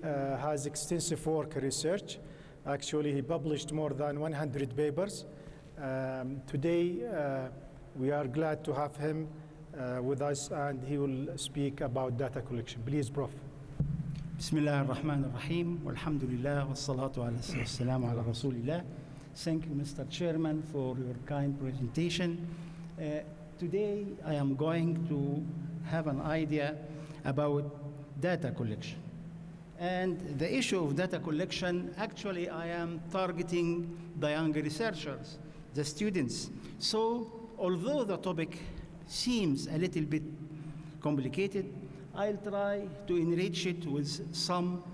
has extensive work research. Actually, he published more than 100 papers. Today, we are glad to have him with us, and he will speak about data collection. Please, Prof. بسم الله الرحمن الرحيم والحمد لله والصلاة والسلام على رسول الله. Thank you, Mr. Chairman, for your kind presentation. Today, I am going to have an idea about data collection. And the issue of data collection, actually, I am targeting the young researchers, the students. So, although the topic seems a little bit complicated, I'll try to enrich it with some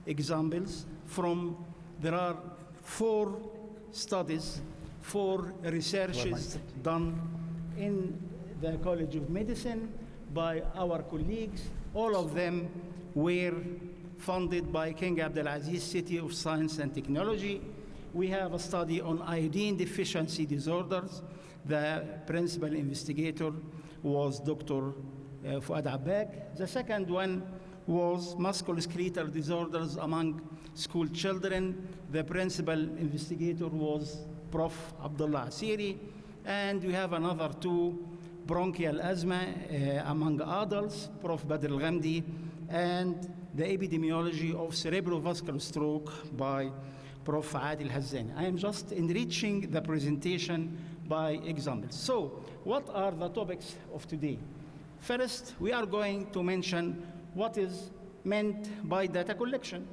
examples there are 4 studies, 4 researches done in the College of Medicine by our colleagues. All of them were funded by King Abdulaziz City of Science and Technology. We have a study on iodine deficiency disorders. The principal investigator was Dr. Fuad Abbag. The second one was musculoskeletal disorders among school children. The principal investigator was Prof. Abdullah Asiri. And we have another 2, bronchial asthma among adults, Prof. Badr Al-Ghamdi, and the epidemiology of cerebrovascular stroke by Prof. Adil Hazzani. I am just enriching the presentation by examples. So, what are the topics of today? First, we are going to mention what is meant by data collection,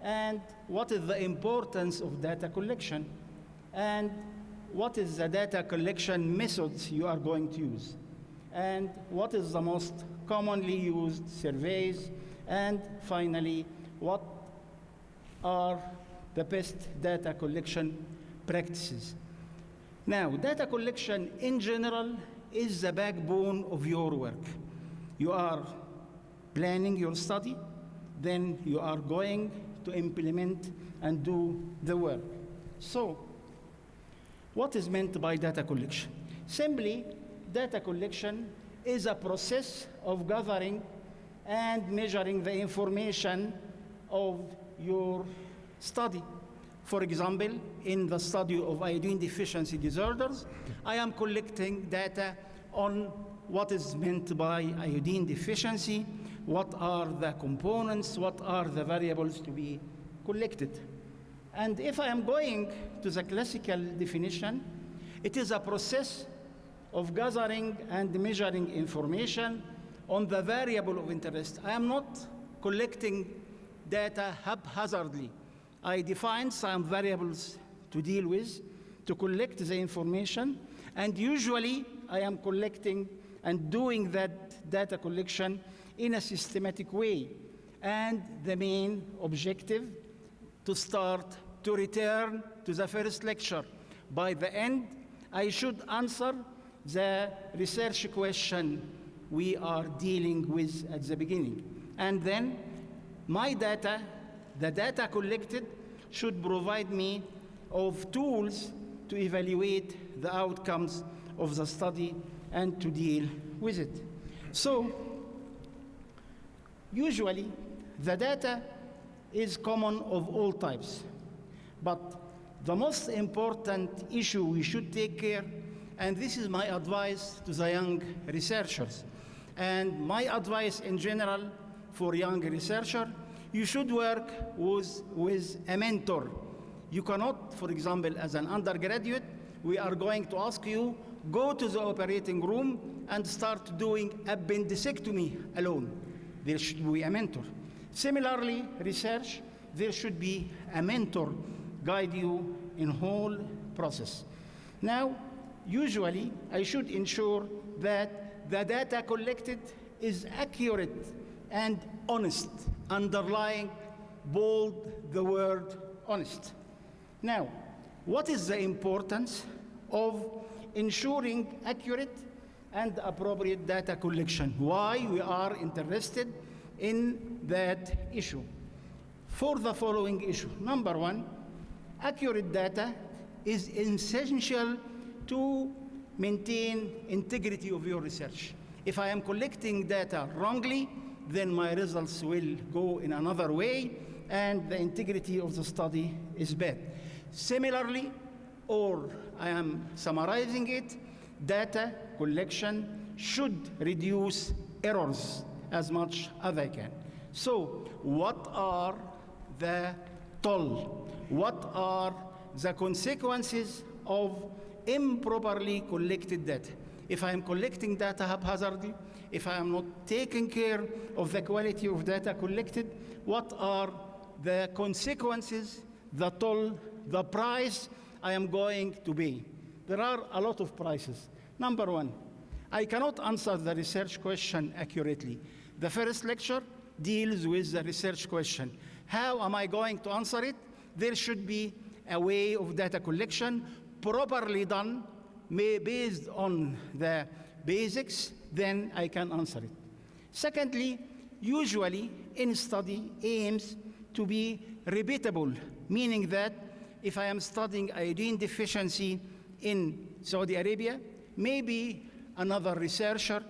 and what is the importance of data collection, and what is the data collection methods you are going to use, and what is the most commonly used surveys, and finally, what are the best data collection practices. Now, data collection in general is the backbone of your work. You are planning your study, then you are going to implement and do the work. So, what is meant by data collection? Simply, data collection is a process of gathering and measuring the information of your study. For example, in the study of iodine deficiency disorders, I am collecting data on what is meant by iodine deficiency, what are the components, what are the variables to be collected. And if I am going to the classical definition, it is a process of gathering and measuring information on the variable of interest. I am not collecting data haphazardly. I define some variables to deal with, to collect the information, and usually I am collecting and doing that data collection in a systematic way. And the main objective, to start to return to the first lecture. By the end, I should answer the research question we are dealing with at the beginning. And then my data, the data collected, should provide me of tools to evaluate the outcomes of the study and to deal with it. So, usually, the data is common of all types. But the most important issue we should take care, and this is my advice to the young researchers, and my advice in general for young researchers, you should work with a mentor. You cannot, for example, as an undergraduate, we are going to ask you, go to the operating room and start doing appendectomy alone. There should be a mentor. Similarly, research, there should be a mentor guide you in whole process. Now, usually, I should ensure that the data collected is accurate and honest, underlying bold the word honest. Now, what is the importance of ensuring accurate and appropriate data collection? Why we are interested in that issue? For the following issue. Number 1, accurate data is essential to maintain integrity of your research. If I am collecting data wrongly, then my results will go in another way, and the integrity of the study is bad. Similarly, or I am summarizing it, data collection should reduce errors as much as I can. So what are the toll? What are the consequences of improperly collected data? If I am collecting data haphazardly, if I am not taking care of the quality of data collected, what are the consequences, the toll, the price I am going to pay? There are a lot of prices. Number one, I cannot answer the research question accurately. The first lecture deals with the research question. How am I going to answer it? There should be a way of data collection properly done, based on the basics, then I can answer it. Secondly, usually any study aims to be repeatable, meaning that if I am studying iodine deficiency in Saudi Arabia, maybe another researcher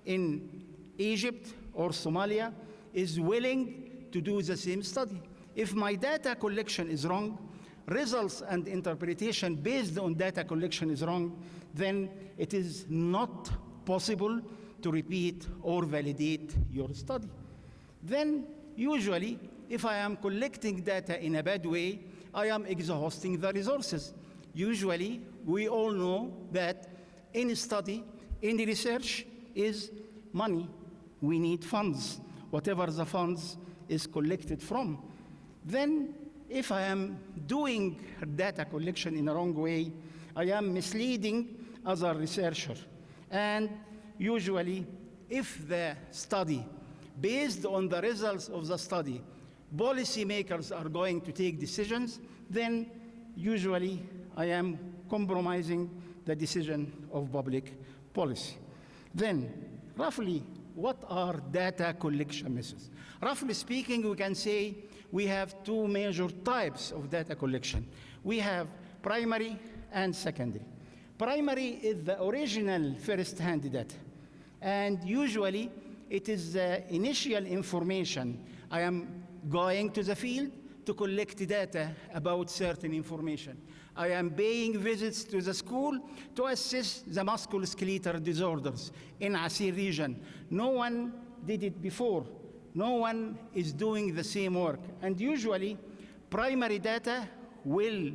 in Egypt or Somalia is willing to do the same study. If my data collection is wrong, results and interpretation based on data collection is wrong, then it is not possible to repeat or validate your study. Then usually, if I am collecting data in a bad way, I am exhausting the resources. Usually, we all know that any study, any research is money. We need funds, whatever the funds is collected from. Then, if I am doing data collection in a wrong way, I am misleading other researchers. And usually, if the study, based on the results of the study, policymakers are going to take decisions, then usually I am compromising the decision of public policy. Then, roughly, what are data collection methods? Roughly speaking, we can say we have two major types of data collection. We have primary and secondary. Primary is the original first-hand data. And usually, it is the initial information. I am going to the field to collect data about certain information. I am paying visits to the school to assess the musculoskeletal disorders in Asir region. No one did it before. No one is doing the same work. And usually, primary data will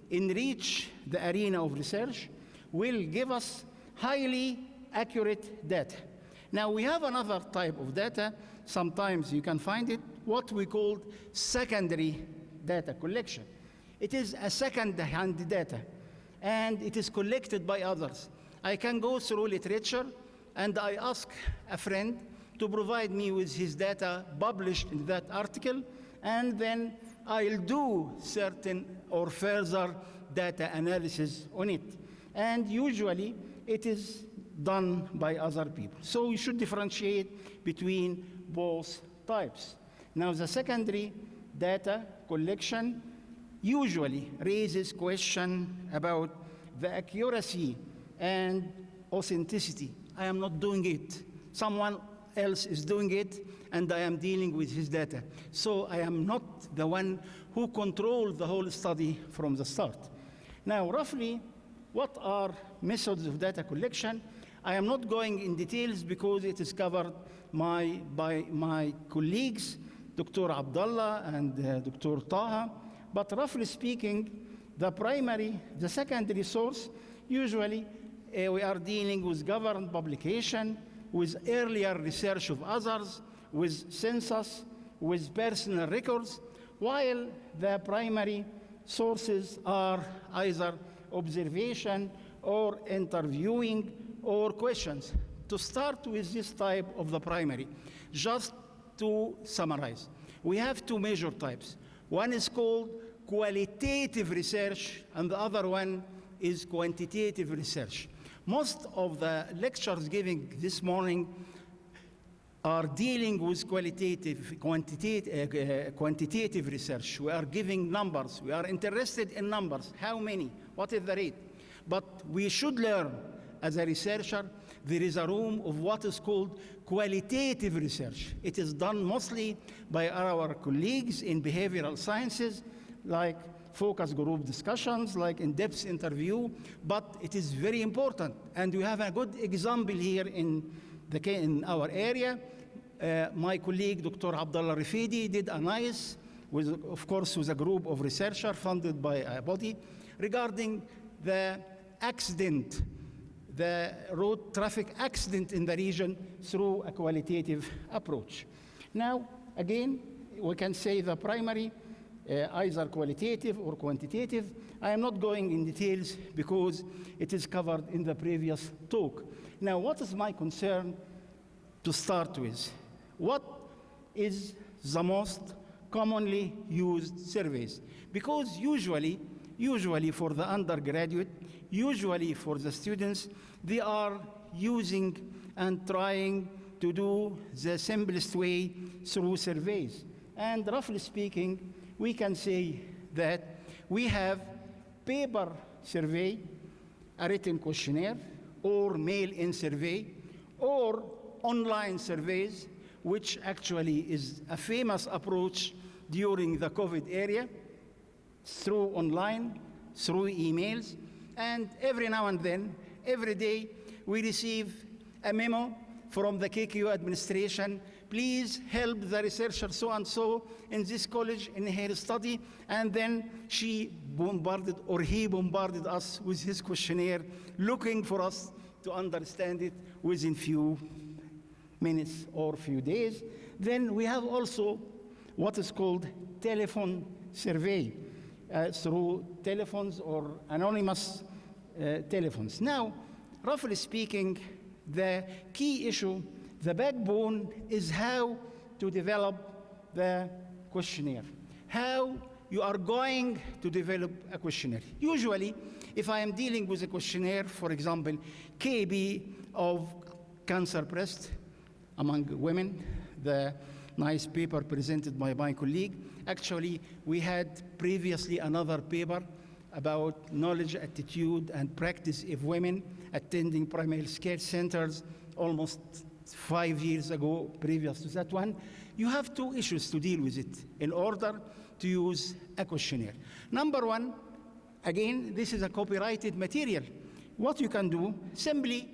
enrich the arena of research, will give us highly accurate data. Now, we have another type of data. Sometimes you can find it, what we call secondary data collection. It is a second-hand data, and it is collected by others. I can go through literature, and I ask a friend to provide me with his data published in that article, and then I'll do certain or further data analysis on it. And usually, it is done by other people. So we should differentiate between both types. Now, the secondary data collection usually raises question about the accuracy and authenticity. I am not doing it. Someone else is doing it, and I am dealing with his data. So I am not the one who controls the whole study from the start. Now, roughly, what are methods of data collection? I am not going in details because it is covered by my colleagues, Dr. Abdullah and Dr. Taha. But roughly speaking, the secondary source, usually we are dealing with government publication, with earlier research of others, with census, with personal records, while the primary sources are either observation or interviewing or questions. To start with this type of the primary, just to summarize, we have two major types. One is called qualitative research, and the other one is quantitative research. Most of the lectures given this morning are dealing with quantitative research. We are giving numbers. We are interested in numbers. How many? What is the rate? But we should learn as a researcher there is a room of what is called qualitative research. It is done mostly by our colleagues in behavioral sciences, like focus group discussions, like in-depth interview, but it is very important. And we have a good example here in our area. My colleague, Dr. Abdullah Rafidi, did a nice, of course, with a group of researchers funded by a body, regarding the accident, the road traffic accident in the region through a qualitative approach. Now, again, we can say the primary, either qualitative or quantitative. I am not going in details because it is covered in the previous talk. Now, what is my concern to start with? What is the most commonly used surveys? Because usually for the undergraduate, usually for the students, they are using and trying to do the simplest way through surveys. And roughly speaking, we can say that we have paper survey, a written questionnaire, or mail-in survey, or online surveys, which actually is a famous approach during the COVID era, through online, through emails, and every now and then, every day, we receive a memo from the KQ administration, please help the researcher so-and-so in this college in her study, and then she bombarded, or he bombarded us with his questionnaire, looking for us to understand it within few minutes or few days. Then we have also what is called telephone survey, through telephones or anonymous telephones. Now, roughly speaking, the key issue, the backbone, is how to develop the questionnaire, how you are going to develop a questionnaire. Usually, if I am dealing with a questionnaire, for example, KB of cancer breast among women, the nice paper presented by my colleague. Actually, we had previously another paper about knowledge, attitude, and practice of women attending primary care centers almost 5 years ago, previous to that one. You have two issues to deal with it in order to use a questionnaire. Number one, again, this is a copyrighted material. What you can do, simply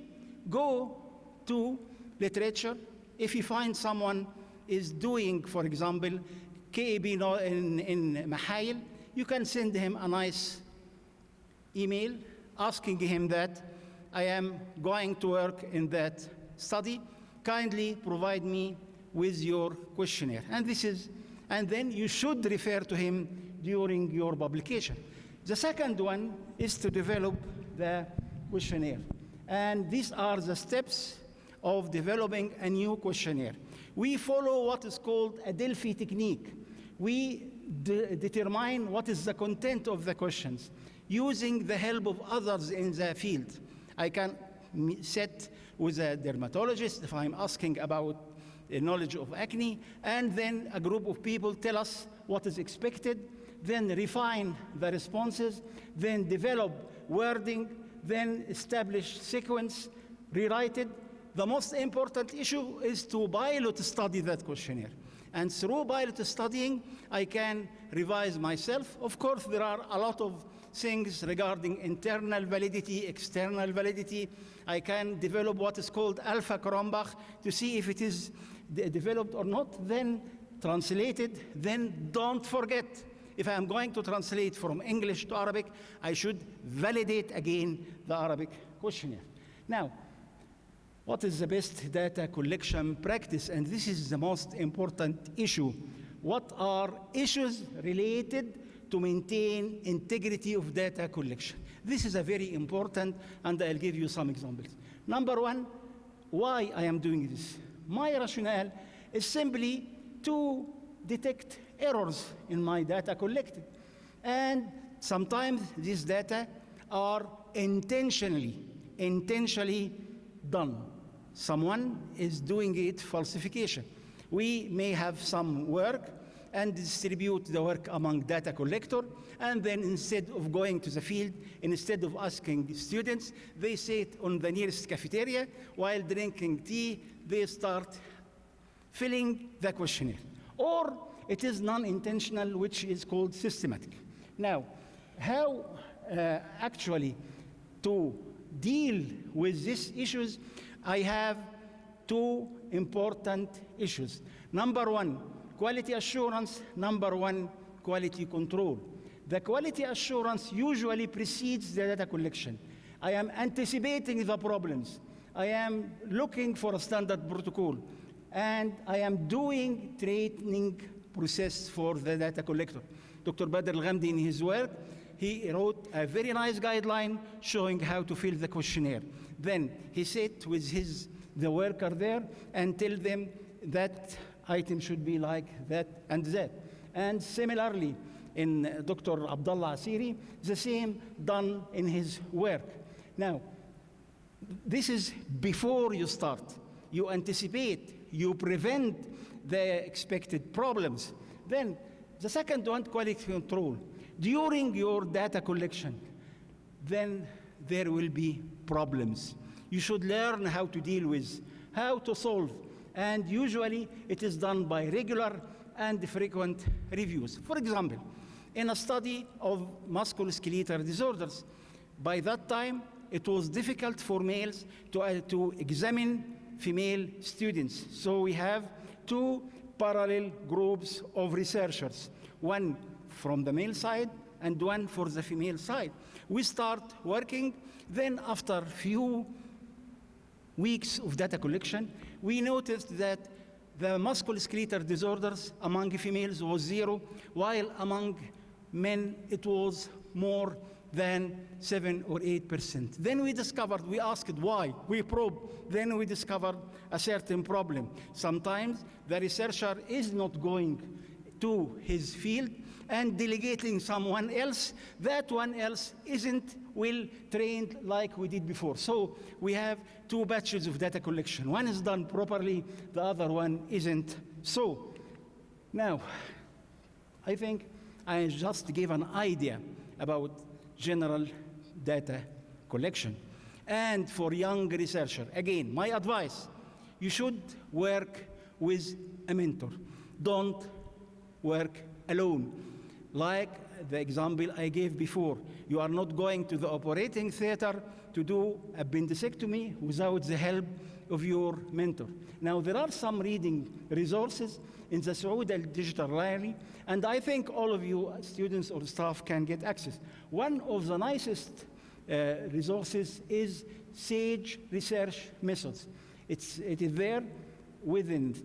go to literature. If you find someone is doing, for example, KAB in Mahail, you can send him a nice email asking him that I am going to work in that study. Kindly provide me with your questionnaire. And then you should refer to him during your publication. The second one is to develop the questionnaire. And these are the steps of developing a new questionnaire. We follow what is called a Delphi technique. We determine what is the content of the questions using the help of others in the field. I can sit with a dermatologist if I'm asking about the knowledge of acne, and then a group of people tell us what is expected, then refine the responses, then develop wording, then establish sequence, rewrite it. The most important issue is to pilot study that questionnaire. And through pilot studying, I can revise myself. Of course, there are a lot of things regarding internal validity, external validity. I can develop what is called alpha Cronbach to see if it is developed or not, then translate it. Then don't forget, if I am going to translate from English to Arabic, I should validate again the Arabic questionnaire. Now, what is the best data collection practice? And this is the most important issue. What are issues related to maintain integrity of data collection? This is a very important, and I'll give you some examples. Number one, why I am doing this? My rationale is simply to detect errors in my data collected. And sometimes these data are intentionally done. Someone is doing it falsification. We may have some work, and distribute the work among data collector. And then instead of going to the field, instead of asking students, they sit on the nearest cafeteria while drinking tea, they start filling the questionnaire. Or it is non-intentional, which is called systematic. Now, how actually to deal with these issues? I have two important issues. Number one, quality assurance. Number one, quality control. The quality assurance usually precedes the data collection. I am anticipating the problems. I am looking for a standard protocol. And I am doing training process for the data collector. Dr. Badr Al-Ghamdi, in his work, he wrote a very nice guideline showing how to fill the questionnaire. Then he sat with the worker there and tell them that item should be like that and that. And similarly, in Dr. Abdullah Asiri, the same done in his work. Now, this is before you start. You anticipate, you prevent the expected problems. Then the second one, quality control. During your data collection, then there will be problems. You should learn how to deal with, how to solve. And usually it is done by regular and frequent reviews. For example, in a study of musculoskeletal disorders, by that time, it was difficult for males to examine female students. So we have two parallel groups of researchers, one from the male side and one for the female side. We start working, then after few weeks of data collection, we noticed that the musculoskeletal disorders among females was 0, while among men it was more than 7 or 8%. Then we discovered, we asked why, we probed, then we discovered a certain problem. Sometimes the researcher is not going to his field and delegating someone else. That one else isn't well trained like we did before. So we have two batches of data collection. One is done properly, the other one isn't. So now, I think I just gave an idea about general data collection. And for young researcher, again, my advice, you should work with a mentor. Don't work alone. Like the example I gave before, you are not going to the operating theater to do appendectomy without the help of your mentor. Now, there are some reading resources in the Saudi Digital Library, and I think all of you students or staff can get access. One of the nicest resources is SAGE Research Methods. It is there within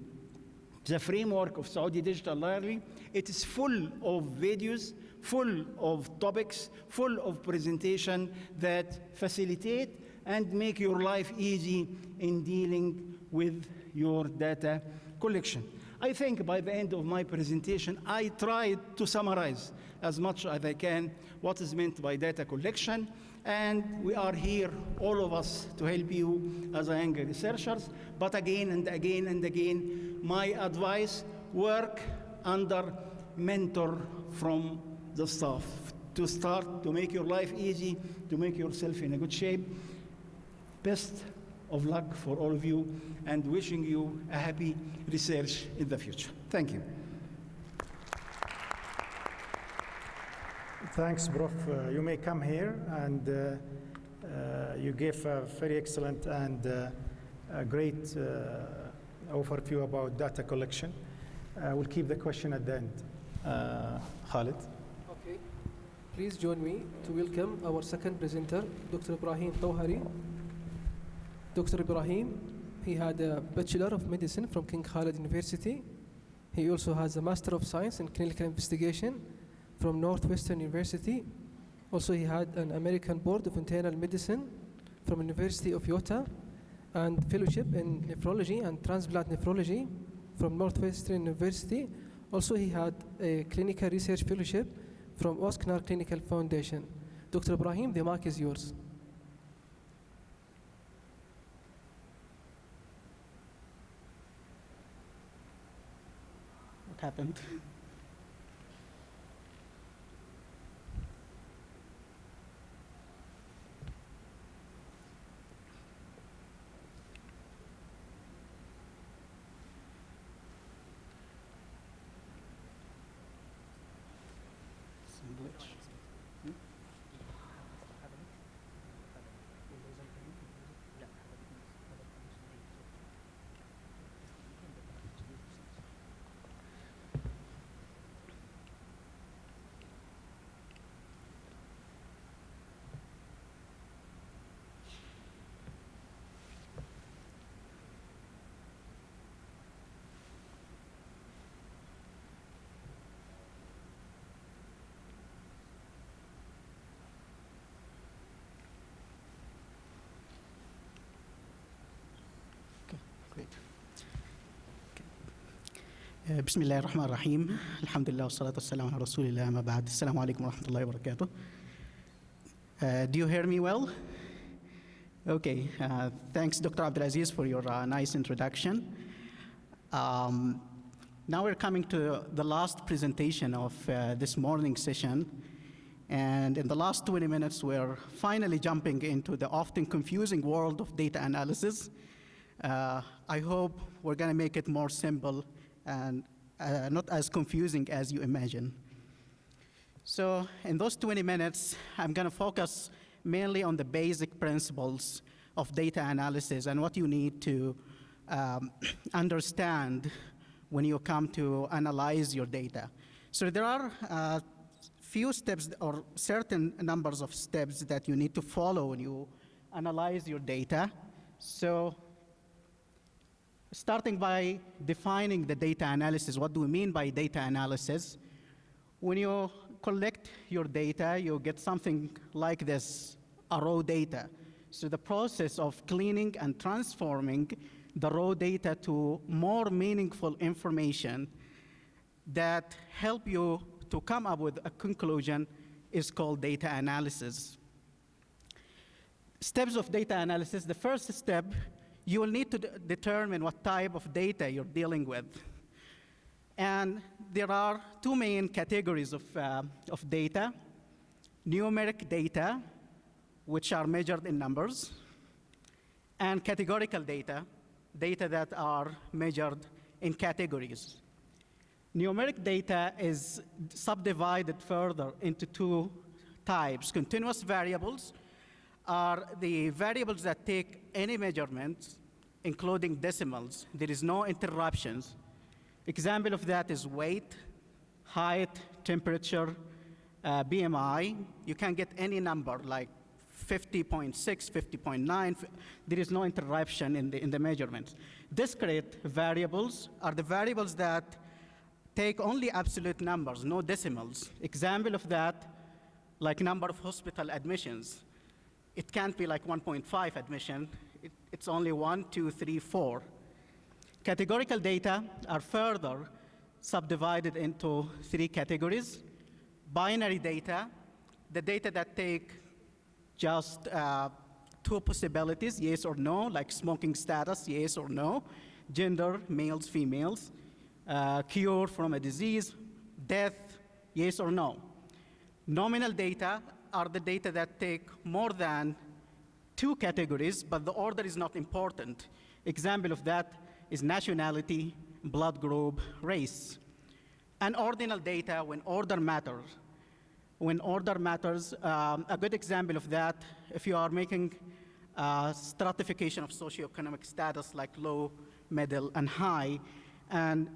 the framework of Saudi Digital Library. It is full of videos, full of topics, full of presentation that facilitate and make your life easy in dealing with your data collection. I think by the end of my presentation, I tried to summarize as much as I can what is meant by data collection, and we are here, all of us, to help you as young researchers. But again and again and again, my advice, work under mentor from the staff to start to make your life easy, to make yourself in a good shape. Best of luck for all of you, and wishing you a happy research in the future. Thank you. Thanks, Prof. You may come here, and you gave a very excellent and a great overview about data collection. We'll keep the question at the end. Khalid. Okay. Please join me to welcome our second presenter, Dr. Ibrahim Tawhari. Dr. Ibrahim, he had a Bachelor of Medicine from King Khalid University. He also has a Master of Science in Clinical Investigation from Northwestern University. Also, he had an American Board of Internal Medicine from University of Utah, and fellowship in nephrology and transplant nephrology from Northwestern University. Also, he had a clinical research fellowship from Osknar Clinical Foundation. Dr. Ibrahim, the mic is yours. What happened? بسم الله الرحمن الرحيم الحمد لله والصلاة والسلام على رسول الله ما بعد السلام عليكم ورحمة الله وبركاته. Do you hear me well? Okay, thanks Dr. Abdulaziz for your nice introduction. Now we're coming to the last presentation of this morning session, and in the last 20 minutes we're finally jumping into the often confusing world of data analysis. I hope we're going to make it more simple and not as confusing as you imagine. So in those 20 minutes, I'm going to focus mainly on the basic principles of data analysis and what you need to understand when you come to analyze your data. So there are few steps or certain numbers of steps that you need to follow when you analyze your data. So starting by defining the data analysis, what do we mean by data analysis? When you collect your data, you get something like this, a raw data. So the process of cleaning and transforming the raw data to more meaningful information that help you to come up with a conclusion is called data analysis. Steps of data analysis, the first step, you will need to determine what type of data you're dealing with. And there are two main categories of data: numeric data, which are measured in numbers, and categorical data, data that are measured in categories. Numeric data is subdivided further into two types. Continuous variables are the variables that take any measurements, including decimals. There is no interruptions. Example of that is weight, height, temperature, BMI. You can get any number like 50.6, 50.9. There is no interruption in the measurements. Discrete variables are the variables that take only absolute numbers, no decimals. Example of that, like number of hospital admissions. It can't be like 1.5 admission. It's only 1, 2, 3, 4. Categorical data are further subdivided into three categories. Binary data, the data that take just two possibilities, yes or no, like smoking status, yes or no, gender, males, females, cure from a disease, death, yes or no. Nominal data are the data that take more than two categories, but the order is not important. Example of that is nationality, blood group, race. And ordinal data when order matters. When order matters, a good example of that, if you are making stratification of socioeconomic status like low, middle, and high, and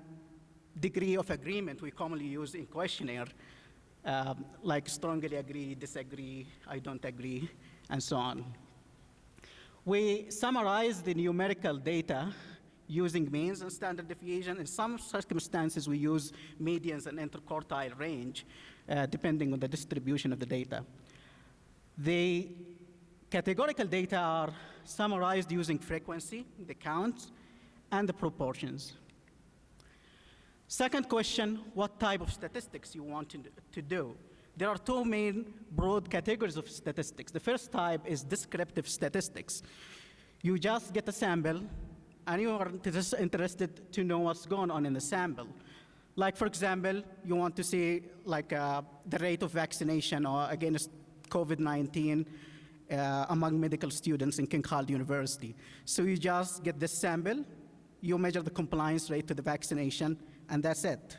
degree of agreement we commonly use in questionnaire, like strongly agree, disagree, I don't agree, and so on. We summarize the numerical data using means and standard deviation. In some circumstances, we use medians and interquartile range, depending on the distribution of the data. The categorical data are summarized using frequency, the counts, and the proportions. Second question, what type of statistics you want to do? There are two main broad categories of statistics. The first type is descriptive statistics. You just get a sample, and you are interested to know what's going on in the sample. Like, for example, you want to see like the rate of vaccination or against COVID-19 among medical students in King Khalid University. So you just get this sample, you measure the compliance rate to the vaccination, and that's it.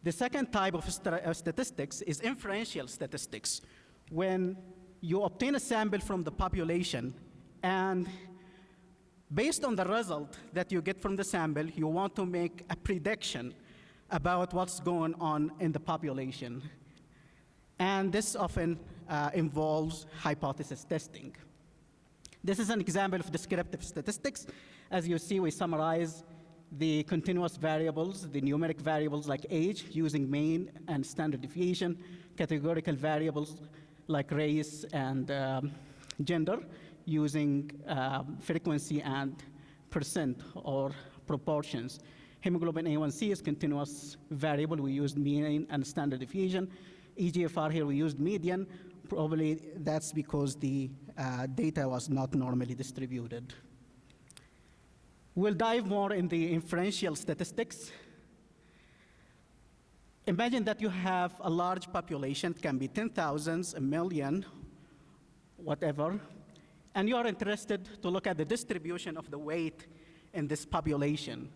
The second type of statistics is inferential statistics, when you obtain a sample from the population, and based on the result that you get from the sample, you want to make a prediction about what's going on in the population. And this often involves hypothesis testing. This is an example of descriptive statistics. As you see, we summarize the continuous variables, the numeric variables like age, using mean and standard deviation, categorical variables like race and gender, using frequency and percent or proportions. Hemoglobin A1C is continuous variable. We used mean and standard deviation. eGFR here we used median. Probably that's because the data was not normally distributed. We'll dive more in the inferential statistics. Imagine that you have a large population, it can be 10,000, a million, whatever, and you are interested to look at the distribution of the weight in this population.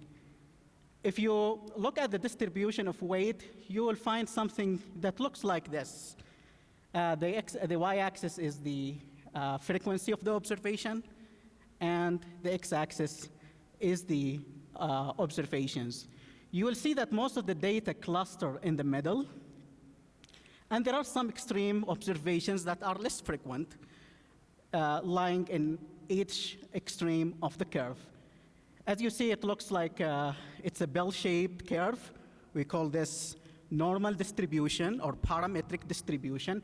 If you look at the distribution of weight, you will find something that looks like this. The y-axis is the frequency of the observation, and the x-axis is the observations. You will see that most of the data cluster in the middle, and there are some extreme observations that are less frequent, lying in each extreme of the curve. As you see, it looks like it's a bell-shaped curve. We call this normal distribution or parametric distribution.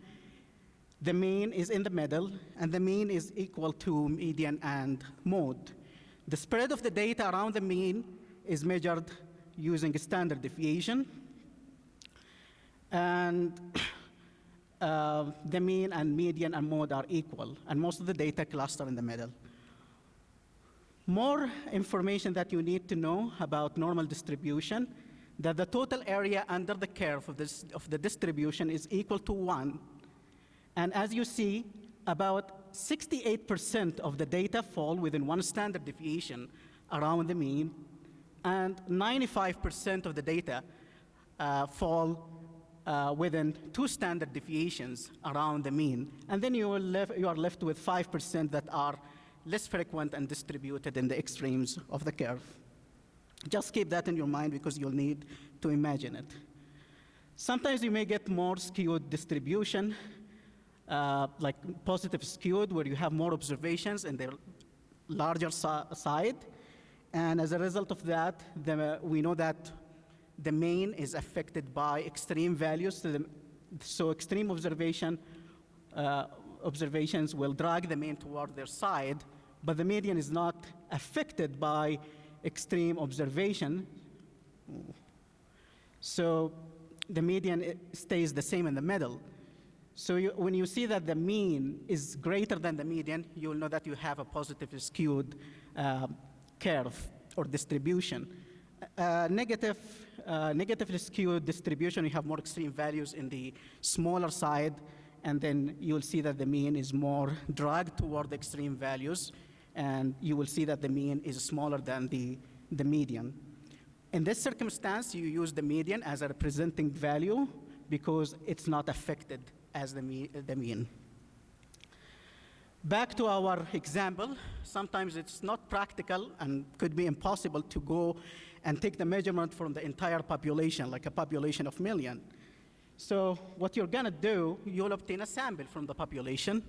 The mean is in the middle, and the mean is equal to median and mode. The spread of the data around the mean is measured using a standard deviation. And the mean and median and mode are equal, and most of the data cluster in the middle. More information that you need to know about normal distribution, that the total area under the curve of the distribution is equal to 1. And as you see, about 68% of the data fall within one standard deviation around the mean, and 95% of the data fall within 2 standard deviations around the mean. And then you are left with 5% that are less frequent and distributed in the extremes of the curve. Just keep that in your mind because you'll need to imagine it. Sometimes you may get more skewed distribution, like positive skewed, where you have more observations in the larger side. And as a result of that, we know that the mean is affected by extreme values. So extreme observations will drag the mean toward their side, but the median is not affected by extreme observation. So the median stays the same in the middle. So when you see that the mean is greater than the median, you'll know that you have a positively skewed curve or distribution. Negatively skewed distribution, you have more extreme values in the smaller side, and then you'll see that the mean is more dragged toward the extreme values, and you will see that the mean is smaller than the median. In this circumstance, you use the median as a representing value because it's not affected as the mean. Back to our example, sometimes it's not practical and could be impossible to go and take the measurement from the entire population, like a population of million. So what you're gonna do, you'll obtain a sample from the population,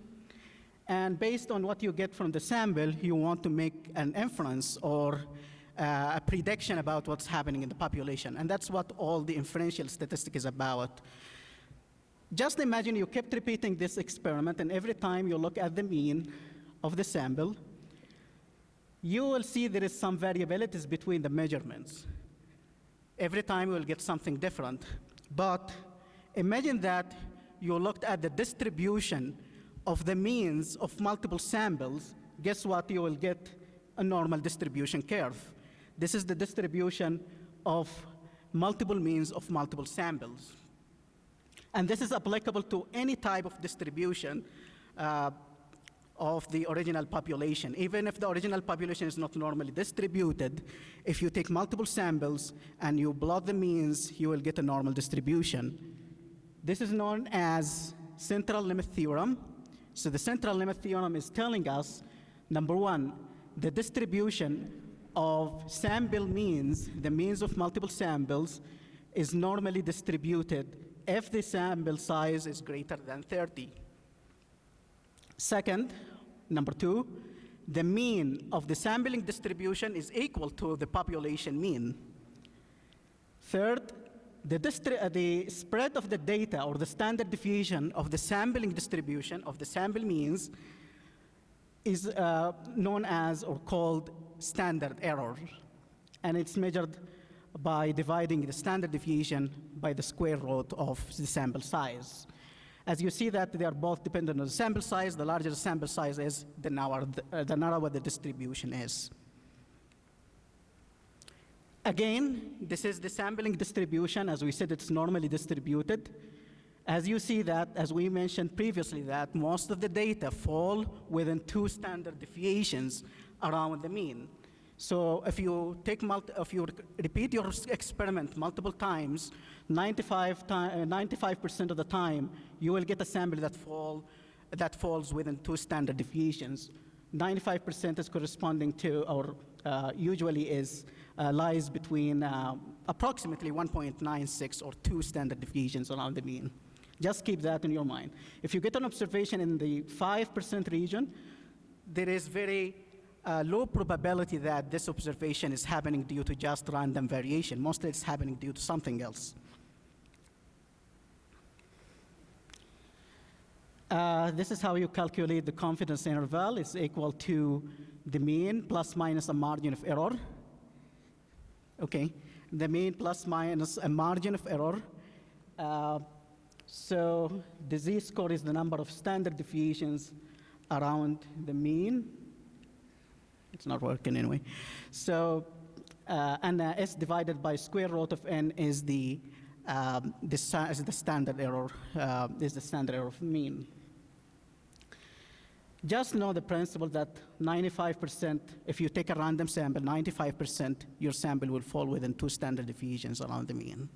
and based on what you get from the sample, you want to make an inference or a prediction about what's happening in the population, and that's what all the inferential statistic is about. Just imagine you kept repeating this experiment, and every time you look at the mean of the sample, you will see there is some variabilities between the measurements. Every time you will get something different. But imagine that you looked at the distribution of the means of multiple samples. Guess what? You will get a normal distribution curve. This is the distribution of multiple means of multiple samples. And this is applicable to any type of distribution of the original population. Even if the original population is not normally distributed, if you take multiple samples and you plot the means, you will get a normal distribution. This is known as central limit theorem. So the central limit theorem is telling us, number one, the distribution of sample means, the means of multiple samples, is normally distributed if the sample size is greater than 30. Second, number two, the mean of the sampling distribution is equal to the population mean. Third, the spread of the data or the standard deviation of the sampling distribution of the sample means is known as or called standard error. And it's measured by dividing the standard deviation by the square root of the sample size. As you see that they are both dependent on the sample size. The larger the sample size is, the narrower the distribution is. Again, this is the sampling distribution. As we said, it's normally distributed. As you see that, as we mentioned previously, that most of the data fall within 2 standard deviations around the mean. So if you repeat your experiment multiple times, 95% of the time, you will get a sample that falls within 2 standard deviations. 95% is corresponding to, or usually lies between approximately 1.96 or 2 standard deviations around the mean. Just keep that in your mind. If you get an observation in the 5% region, there is very low probability that this observation is happening due to just random variation. Mostly it's happening due to something else. This is how you calculate the confidence interval. It's equal to the mean plus minus a margin of error. Okay, the mean plus minus a margin of error. So the z-score is the number of standard deviations around the mean. It's not working anyway. So, and S divided by square root of n is the standard error, is the standard error of mean. Just know the principle that 95%, if you take a random sample, 95% your sample will fall within 2 standard deviations around the mean.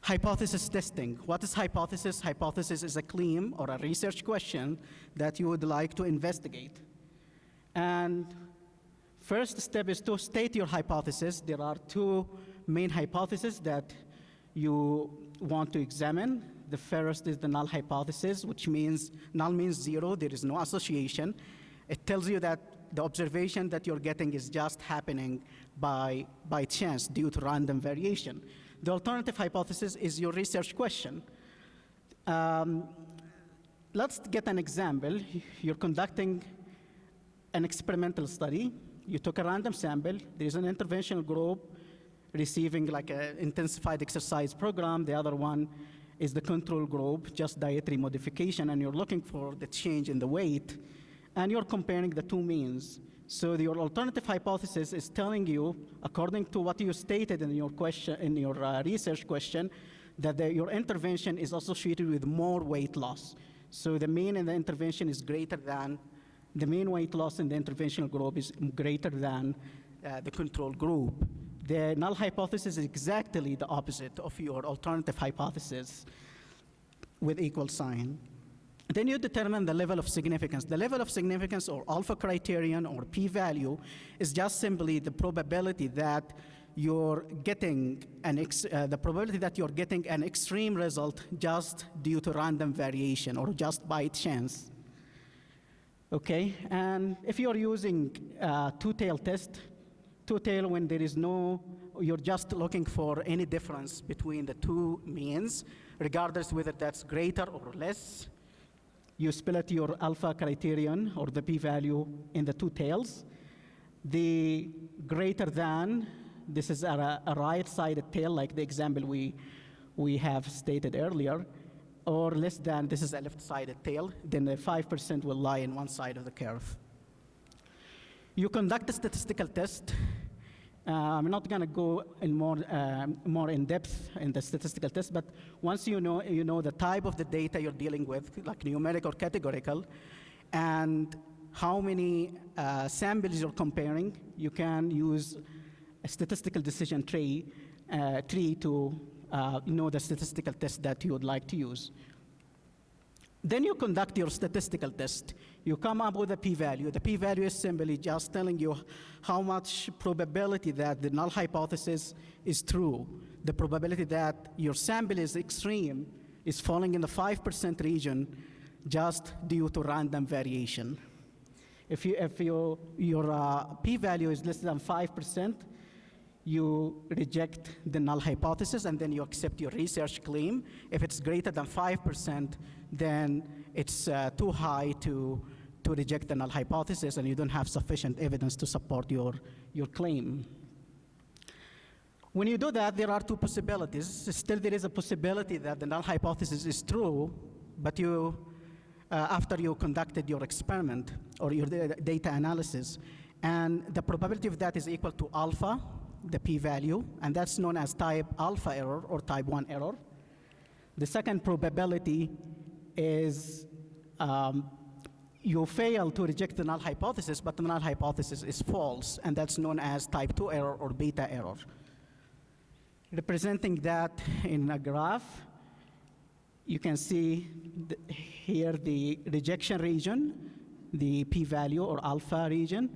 Hypothesis testing. What is hypothesis? Hypothesis is a claim or a research question that you would like to investigate. And first step is to state your hypothesis. There are 2 main hypotheses that you want to examine. The first is the null hypothesis, which means null means 0, there is no association. It tells you that the observation that you're getting is just happening by chance due to random variation. The alternative hypothesis is your research question. Let's get an example. You're conducting an experimental study. You took a random sample. There's an interventional group receiving like an intensified exercise program. The other one is the control group, just dietary modification, and you're looking for the change in the weight, and you're comparing the 2 means. So your alternative hypothesis is telling you, according to what you stated in your question, in your research question, that your intervention is associated with more weight loss. So the mean in the intervention is greater than, the mean weight loss in the interventional group is greater than the control group. The null hypothesis is exactly the opposite of your alternative hypothesis with equal sign. Then you determine the level of significance. The level of significance, or alpha criterion, or p-value, is just simply the probability that you're getting an extreme result just due to random variation or just by chance. Okay, and if you're using two-tail test, two-tail when there is no, you're just looking for any difference between the 2 means, regardless whether that's greater or less. You split your alpha criterion or the p-value in the 2 tails. The greater than, this is a right-sided tail, like the example we have stated earlier, or less than, this is a left-sided tail, then the 5% will lie in one side of the curve. You conduct a statistical test. I'm not going to go in more in depth in the statistical test, but once you know the type of the data you're dealing with, like numeric or categorical, and how many samples you're comparing, you can use a statistical decision tree to know the statistical test that you would like to use. Then you conduct your statistical test. You come up with a p-value. The p-value is simply just telling you how much probability that the null hypothesis is true. The probability that your sample is extreme is falling in the 5% region just due to random variation. If your p-value is less than 5%, you reject the null hypothesis, and then you accept your research claim. If it's greater than 5%, then it's too high to reject the null hypothesis, and you don't have sufficient evidence to support your claim. When you do that, there are two possibilities. Still, there is a possibility that the null hypothesis is true, but you, after you conducted your experiment or your data analysis, and the probability of that is equal to alpha, the p-value, and that's known as type alpha error or type 1 error. The second probability is you fail to reject the null hypothesis, but the null hypothesis is false, and that's known as type 2 error or beta error. Representing that in a graph, you can see here the rejection region, the p-value or alpha region,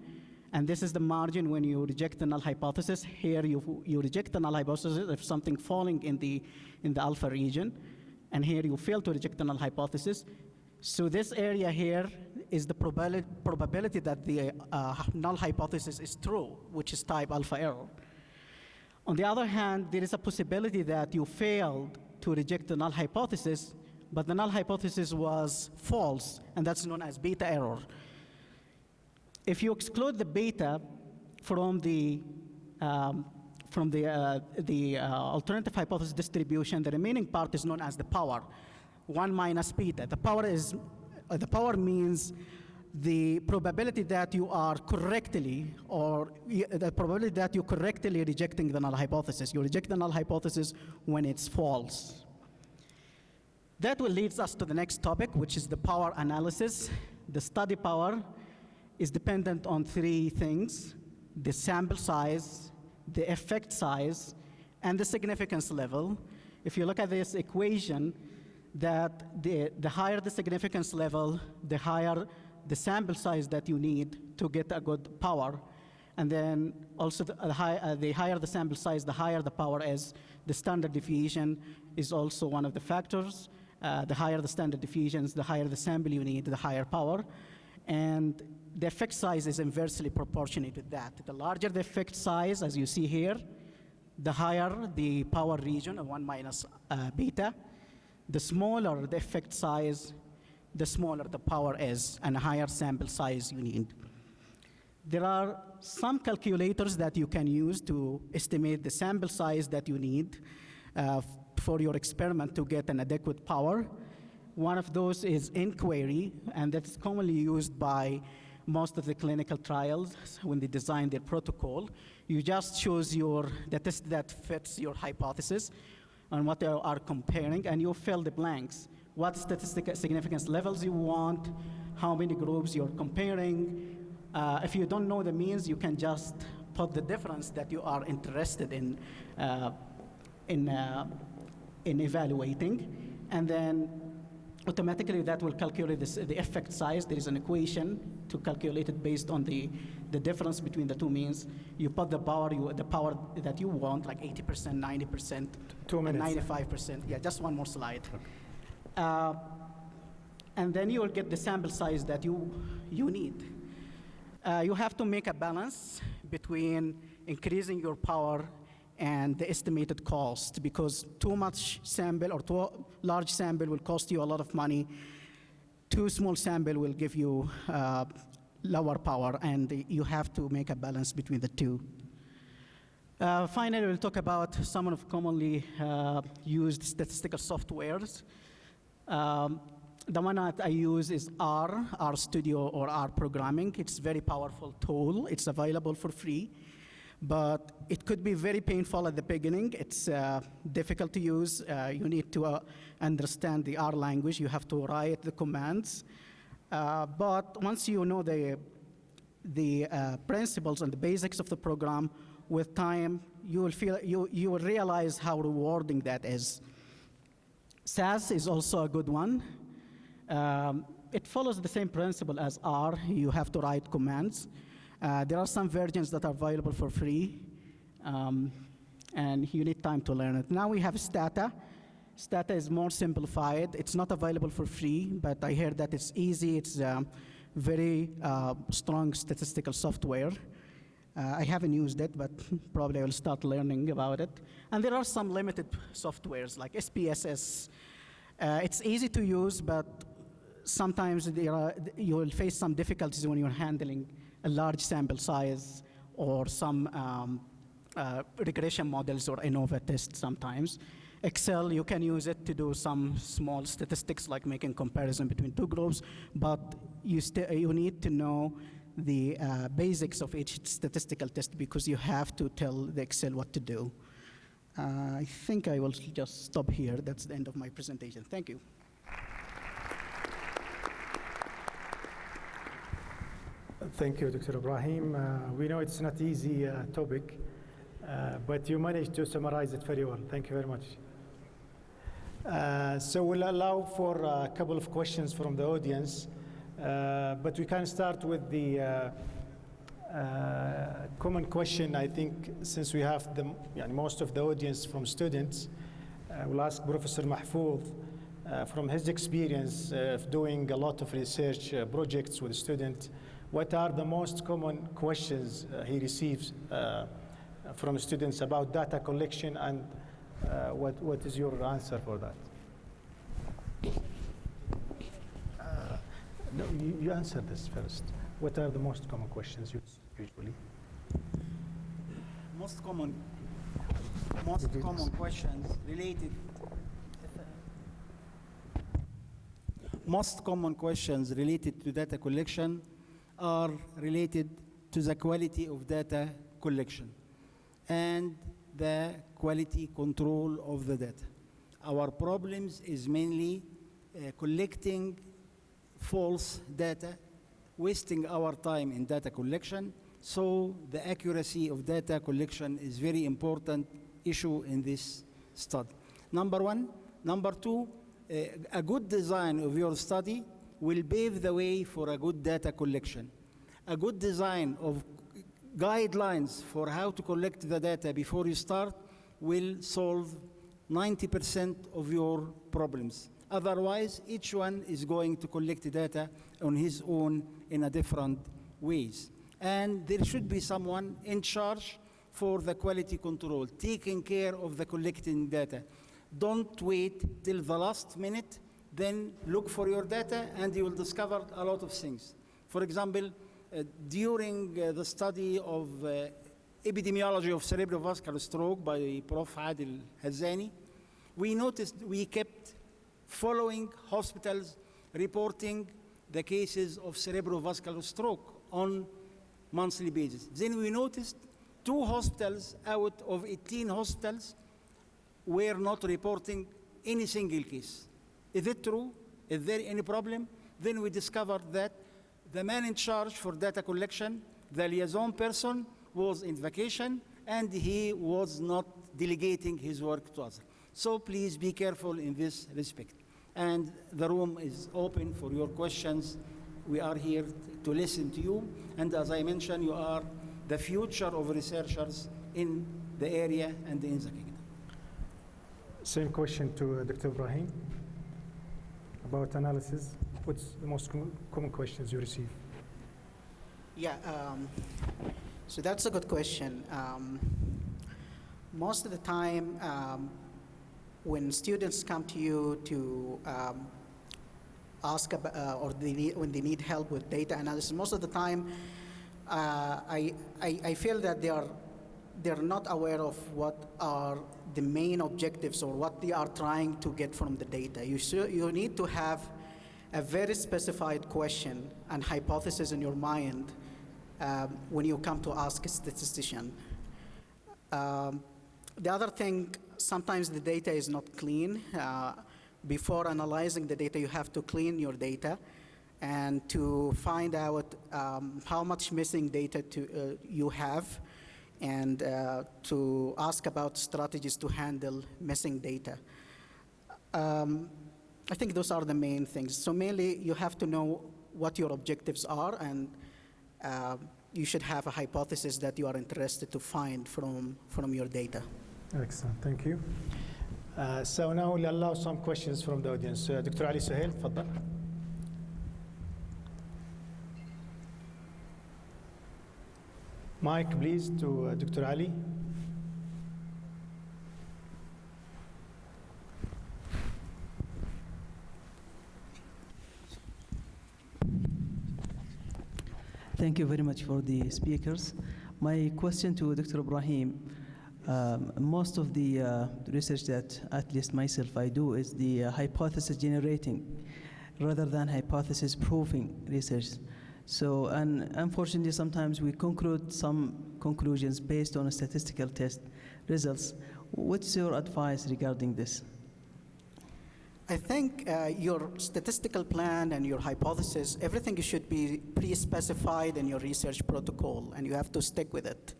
and this is the margin when you reject the null hypothesis. Here you reject the null hypothesis if something falling in the alpha region, and here you fail to reject the null hypothesis. So this area here is the probability that the null hypothesis is true, which is type alpha error. On the other hand, there is a possibility that you failed to reject the null hypothesis, but the null hypothesis was false, and that's known as beta error. If you exclude the beta from the alternative hypothesis distribution, the remaining part is known as the power, 1 minus beta. The power means the probability that you are correctly, or the probability that you're correctly rejecting the null hypothesis. You reject the null hypothesis when it's false. That will lead us to the next topic, which is the power analysis. The study power is dependent on three things: the sample size, the effect size, and the significance level. If you look at this equation, that the higher the significance level, the higher the sample size that you need to get a good power. And then also the higher the sample size, the higher the power is. The standard deviation is also one of the factors. The higher the standard deviations, the higher the sample you need, the higher power. And the effect size is inversely proportionate with that. The larger the effect size, as you see here, the higher the power region of 1 minus beta. The smaller the effect size, the smaller the power is, and a higher sample size you need. There are some calculators that you can use to estimate the sample size that you need for your experiment to get an adequate power. One of those is inquiry, and that's commonly used by most of the clinical trials when they design their protocol. You just choose the test that fits your hypothesis on what they are comparing, and you fill the blanks. What statistical significance levels you want, how many groups you're comparing. If you don't know the means, you can just put the difference that you are interested in evaluating, and then automatically that will calculate the effect size. There is an equation to calculate it based on the difference between the two means. You put the power that you want, like 80%, 90%, 2 minutes. 95%. Yeah, just one more slide. And then you will get the sample size that you need. You have to make a balance between increasing your power and the estimated cost, because too much sample or too large sample will cost you a lot of money. Too small sample will give you lower power, and you have to make a balance between the two. Finally, we'll talk about some of commonly used statistical softwares. The one that I use is R Studio or R Programming. It's a very powerful tool. It's available for free, but it could be very painful at the beginning. It's difficult to use. You need to understand the R language. You have to write the commands. But once you know the principles and the basics of the program, with time, you will realize how rewarding that is. SAS is also a good one. It follows the same principle as R. You have to write commands. There are some versions that are available for free, and you need time to learn it. Now we have Stata. Stata is more simplified. It's not available for free, but I heard that it's easy. It's very strong statistical software. I haven't used it, but probably I will start learning about it. And there are some limited softwares like SPSS. It's easy to use, but sometimes you will face some difficulties when you're handling a large sample size or some regression models or ANOVA tests sometimes. Excel, you can use it to do some small statistics like making comparison between two groups, but you need to know the basics of each statistical test because you have to tell the Excel what to do. I think I will just stop here. That's the end of my presentation. Thank you. Thank you, Dr. Ibrahim. We know it's not easy topic, but you managed to summarize it very well. Thank you very much. So we'll allow for a couple of questions from the audience, but we can start with the common question. I think since we have most of the audience from students, we'll ask Professor Mahfouz from his experience of doing a lot of research projects with students, what are the most common questions he receives from students about data collection, and what is your answer for that? No, you answer this first. What are the most common questions usually? Most common questions related. Most common questions related to data collection are related to the quality of data collection and the quality control of the data. Our problems is mainly collecting false data, wasting our time in data collection, so the accuracy of data collection is very important issue in this study. Number one. Number two, a good design of your study will pave the way for a good data collection. A good design of guidelines for how to collect the data before you start will solve 90% of your problems. Otherwise, each one is going to collect data on his own in a different ways. And there should be someone in charge for the quality control, taking care of the collecting data. Don't wait till the last minute, then look for your data and you will discover a lot of things. For example, during the study of epidemiology of cerebrovascular stroke by Prof. Adil Hazani, we noticed we kept following hospitals reporting the cases of cerebrovascular stroke on monthly basis. Then we noticed 2 hospitals out of 18 hospitals were not reporting any single case. Is it true? Is there any problem? Then we discovered that the man in charge for data collection, the liaison person, was in vacation and he was not delegating his work to others. So please be careful in this respect. And the room is open for your questions. We are here to listen to you. And as I mentioned, you are the future of researchers in the area and in the kingdom. Same question to Dr. Ibrahim about analysis. What's the most common questions you receive? Yeah, so that's a good question. Most of the time, when students come to you to ask about, or when they need help with data analysis, most of the time, I feel that they're not aware of what are the main objectives or what they are trying to get from the data. You need to have a very specified question and hypothesis in your mind when you come to ask a statistician. The other thing, sometimes the data is not clean. Before analyzing the data, you have to clean your data and to find out how much missing data you have, and to ask about strategies to handle missing data. I think those are the main things. So mainly, you have to know what your objectives are, and you should have a hypothesis that you are interested to find from your data. Excellent, thank you. So now we'll allow some questions from the audience. Dr. Ali Suhail, تفضل. Mic, please, to Dr. Ali. Thank you very much for the speakers. My question to Dr. Ibrahim, Most of the research that at least myself I do is the hypothesis generating rather than hypothesis proving research. So, and unfortunately sometimes we conclude some conclusions based on a statistical test results. What's your advice regarding this? I think your statistical plan and your hypothesis, everything should be pre-specified in your research protocol, and you have to stick with it.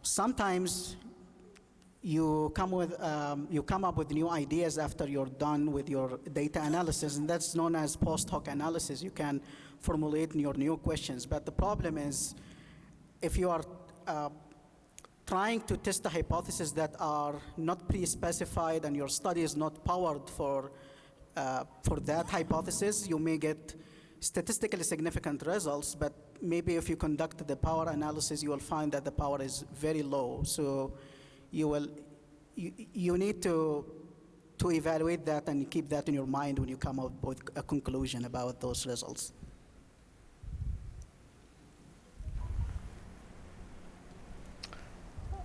Sometimes you come up with new ideas after you're done with your data analysis, and that's known as post hoc analysis. You can formulate your new questions, but the problem is if you are trying to test the hypotheses that are not pre-specified and your study is not powered for that hypothesis, you may get statistically significant results, but maybe if you conduct the power analysis, you will find that the power is very low. So you need to evaluate that and keep that in your mind when you come up with a conclusion about those results.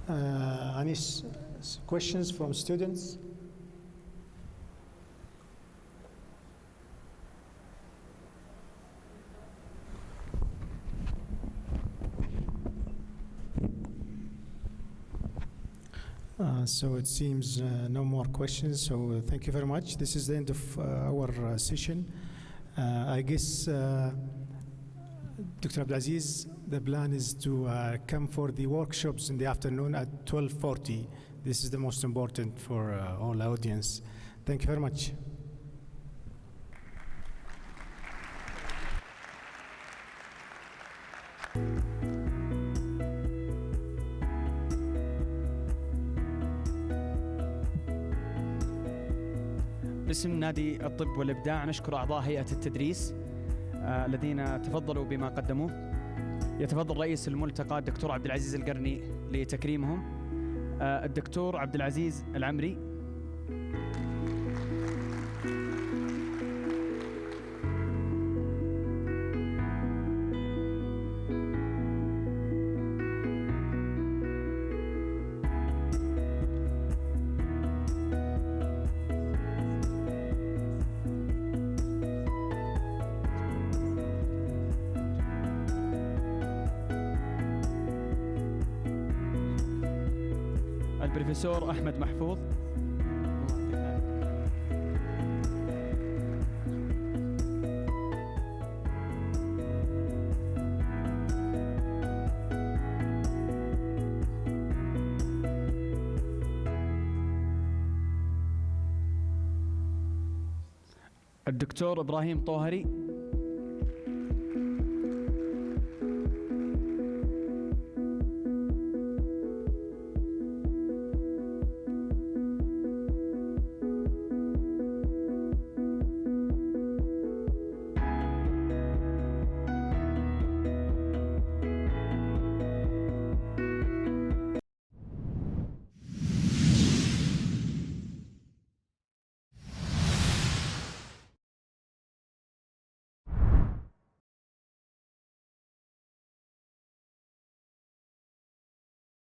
Any questions from students? So it seems no more questions, so thank you very much. This is the end of our session. I guess, Dr. Abdulaziz, the plan is to come for the workshops in the afternoon at 12:40. This is the most important for all audience. Thank you very much. باسم نادي الطب والإبداع نشكر أعضاء هيئة التدريس الذين تفضلوا بما قدموه. يتفضل رئيس الملتقى الدكتور عبد العزيز القرني لتكريمهم. الدكتور عبد العزيز العمري. البروفيسور أحمد محفوظ. الدكتور إبراهيم طوهري.